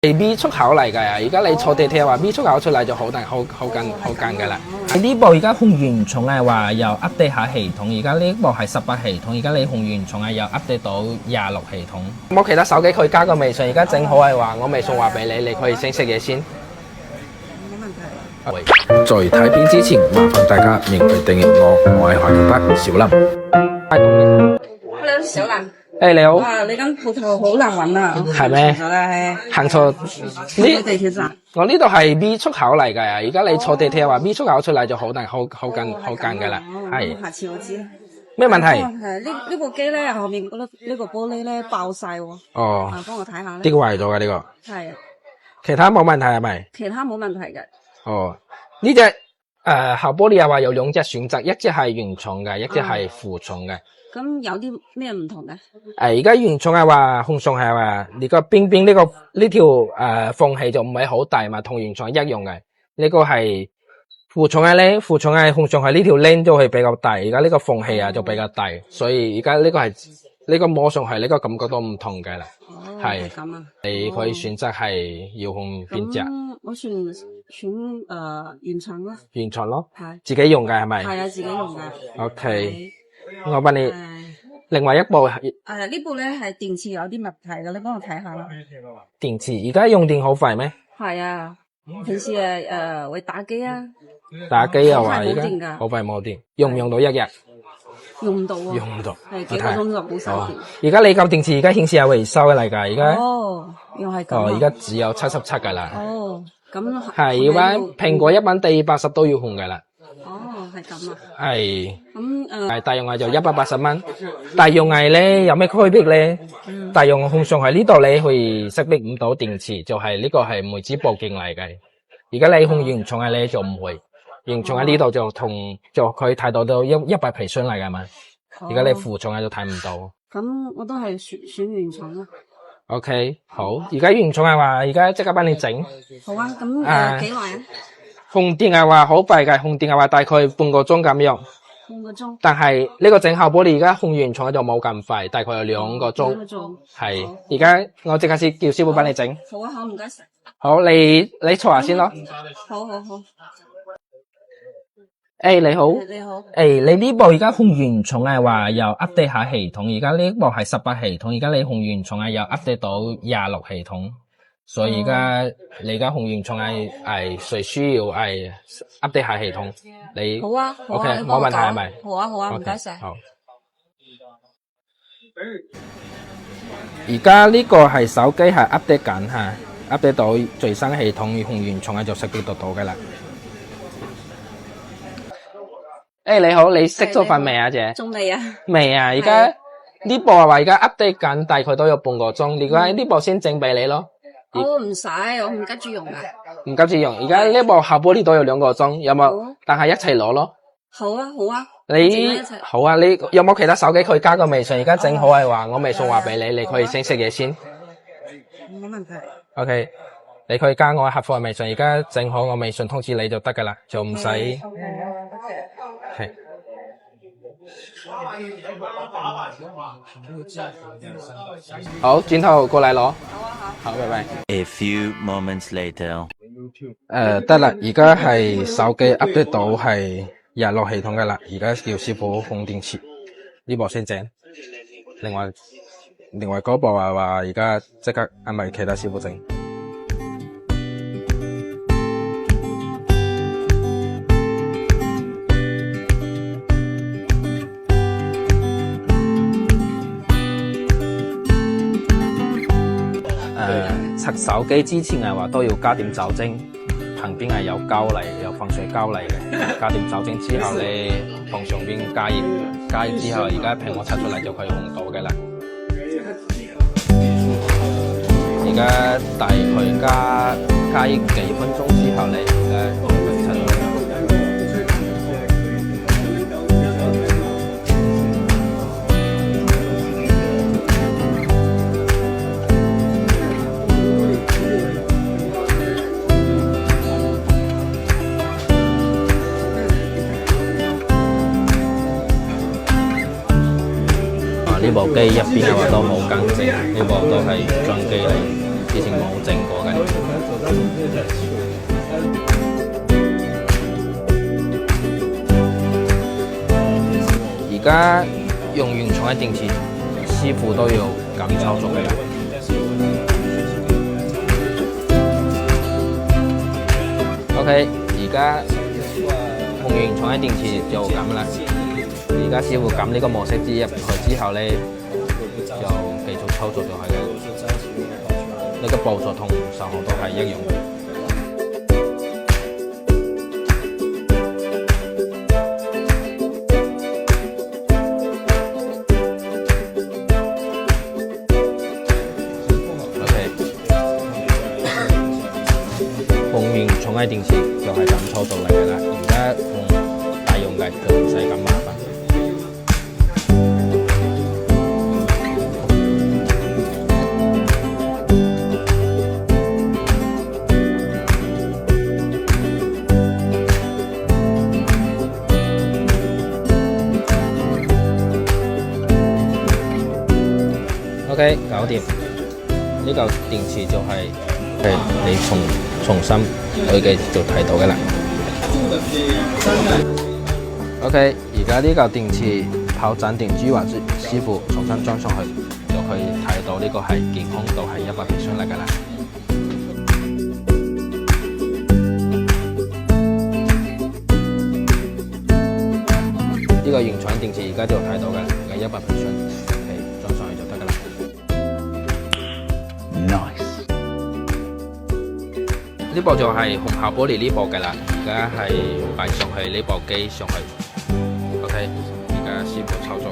係 V 出口嚟㗎，而家你坐地鐵話 V 出口出嚟就好近㗎啦。呢部而家控原廠係話又 update 下系統，而家呢部係18系統，而家你控原廠係又 update 到26系統。冇其他手機佢加個微信，而家正好係話我微信話俾你，你可以先食嘢先。在睇片之前，麻煩大家免費訂閱我係韓國小林。 Hello， 小林。你好。哇，你間鋪頭好難揾啊！係咩？行錯呢地鐵站。我呢度係 V 出口嚟㗎，而家你坐地鐵話 V 出口出嚟就好近㗎啦。係。下次我知啦。咩問題？呢部機咧後面嗰呢個玻璃咧爆晒喎。哦。幫我睇下咧。呢個壞咗㗎呢個。係啊。其他冇問題係咪？其他冇問題嘅。哦，呢隻後玻璃又話有兩隻選擇，一隻係原廠嘅，一隻係副廠嘅。咁有啲咩唔同嘅？而家原廠係話空送係話你個邊呢條縫隙就唔係好大嘛，同原廠一樣嘅。呢個係副廠嘅咧，副廠係空送係呢條 lane 就係比較大，而家呢個縫隙啊就比較大，所以而家呢個係呢個摸上係呢個感覺都唔同嘅啦。係咁啊！你可以選擇係遙控邊隻？我選原廠咯。原廠咯，係自己用嘅係咪？係啊，自己用嘅。OK，我幫你另外一部呢部咧係電池有啲問題嘅，你幫我睇下啦。電池而家用電好快咩？係啊，平時會打機啊。打機又話而好快冇電㗎家好快冇電，用唔用到一日？用唔到啊！用唔到，係幾個鐘就冇晒電。而家你嚿電池而家顯示係維修嘅嚟㗎，而家又係咁。而家只有77㗎啦。咁係而家蘋果一版第80都要換㗎啦。係咁啊。係。咁大用係就180蚊。大用係咧有咩區別咧？大用控上喺呢度你會識別唔到電池，就係呢個係梅子部件嚟嘅。而家你控原廠係咧就唔會。原廠喺呢度就佢睇到100%嚟㗎嘛，而家你副廠喺度睇唔到。咁我都係選原廠啦。OK， 好，而家原廠係話而家即刻幫你整。好啊，咁幾耐啊？紅電係話好快嘅，紅電係話大概半個鐘咁樣。半個鐘。但係呢個整後玻璃而家控原廠就冇咁快，大概有2個鐘。係，而家我即刻先叫師傅幫你整。好啊，好，唔該晒。好，你坐下先咯。好。你好。你好。你呢部而家控原廠係話又 update 下系統，而家呢部係18系統，而家你控原廠係又 update 到26系統，所以你而家控原廠係需要係 update 下系統。你好啊，OK， 冇問題係咪？好啊，唔該晒。好。而家呢個係手機係 update 緊吓，update 到最新系統，控原廠就識別得到嘅啦。你好，你食咗飯未啊，姐？仲未啊？未啊，而家呢部係話而家 update 緊，大概都有半個鐘。而家呢部先整俾你咯。唔使，我唔急住用噶。唔急住用，而家呢部後玻璃都有2個鐘，有冇？但係一齊攞咯。好啊。好啊，你有冇其他手機可以加個微信？而家整好係話我微信話俾你，你可以先食嘢先。冇問題。OK， 你可以加我客服嘅微信，而家整好我微信通知你就得噶啦，就唔使。係。好，轉頭過嚟攞。好，拜拜。A few moments later。得啦，而家係手機 update 到係26系統嘅啦，而家叫師傅換電池，呢部先整。另外嗰部話而家即刻係咪其他師傅整？拆手機之前係話都要加點酒精，旁邊係有膠嚟，有防水膠嚟嘅。加點酒精之後你放上邊加熱，加熱之後而家蘋果拆出嚟就可以用到嘅啦。而家大概加熱幾分鐘之後你而家拆出嚟。呢部機入邊嘅話都冇更正，呢部都係裝機嚟，之前冇整過嘅。而家用原廠嘅電池，師傅都要咁操作嘅啦。OK， 而家用原廠嘅電池就咁啦。而家師傅撳呢個模式入去之後咧，就繼續操作就係嘅。呢個步驟同十號都係一樣嘅。用原廠嘅電池就係咁操作嚟嘅啦，而家用大用嘅就唔使咁麻煩。OK， 搞掂。呢嚿電池就係你重新去嘅就睇到嘅啦。OK， 而家呢嚿電池跑斬電珠或者師傅重新裝上去，就可以睇到呢個係健康度係100%嚟㗎啦。呢個原廠電池而家就睇到嘅係100%，裝上去就得㗎啦。Nice。呢部就係紅校玻璃呢部嘅啦，而家係擺上去呢部機上去。OK， 而家師傅操作。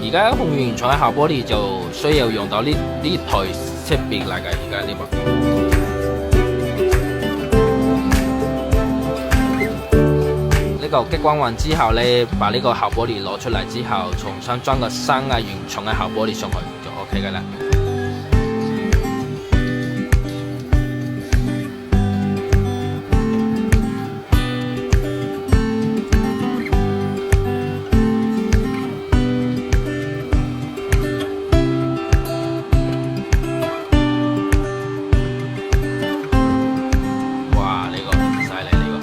而家紅原廠嘅校玻璃就需要用到呢台設備嚟嘅，而家呢部。呢個激光完之後咧，把呢個校玻璃攞出嚟之後，重新裝個新嘅原廠嘅校玻璃上去就 OK 嘅啦。哇！呢個犀利呢個。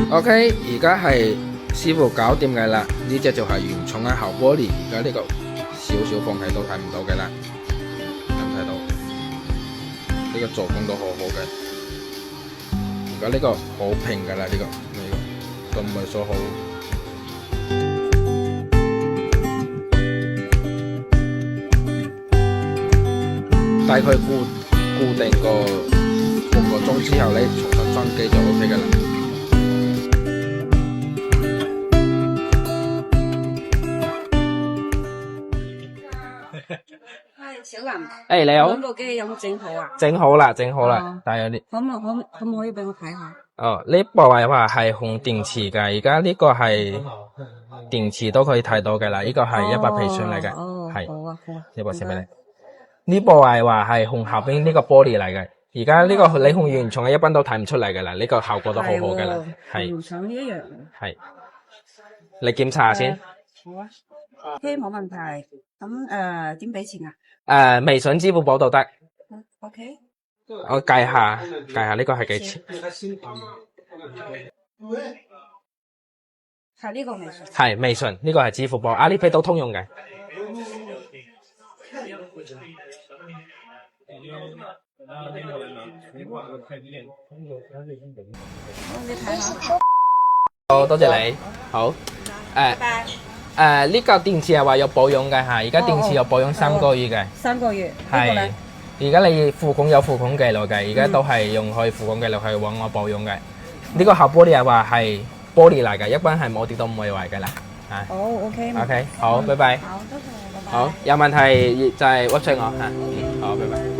OK， 而家係師傅搞掂嘅啦，呢隻就係原廠嘅校玻璃，而家呢個少少縫隙都睇唔到嘅啦，睇唔睇到？呢個做工都好好嘅，而家呢個好平嘅啦，呢個都唔係說好。大概固定個半個鐘之後咧，重新裝機就 OK 嘅啦。小林，你好，部機有冇整好啊？整好啦，整好啦，但係有啲。可唔可以俾我睇下？哦，呢部係話係紅電池嘅，而家呢個係電池都可以睇到嘅啦，呢個係100%嚟嘅，係。好啊，好啊。呢部先俾你。呢部係話係紅後邊呢個玻璃嚟嘅，而家呢個你控原廠一般都睇唔出嚟嘅啦，呢個效果都好好嘅啦，係原廠一樣。係。你檢查下先。好啊，OK 冇問題。咁點俾錢啊？微信、支付寶都得。 OK。我計下呢個係幾錢？係呢個微信。係微信，呢個係支付寶，阿里 pay 都通用嘅。你睇下。好，多謝你。好。呢個電池係話有保養嘅嚇，而家電池有保養3個月嘅。3個月。呢個係咧。而家你付款有付款記錄嘅，而家都係用佢付款記錄去揾我保養嘅。呢個後玻璃係話係玻璃嚟嘅，一般係冇跌到唔會壞嘅啦。啊。好 OK。OK，好，拜拜。好，多謝，拜拜。好，有問題就係 WhatsApp 我嚇。好，拜拜。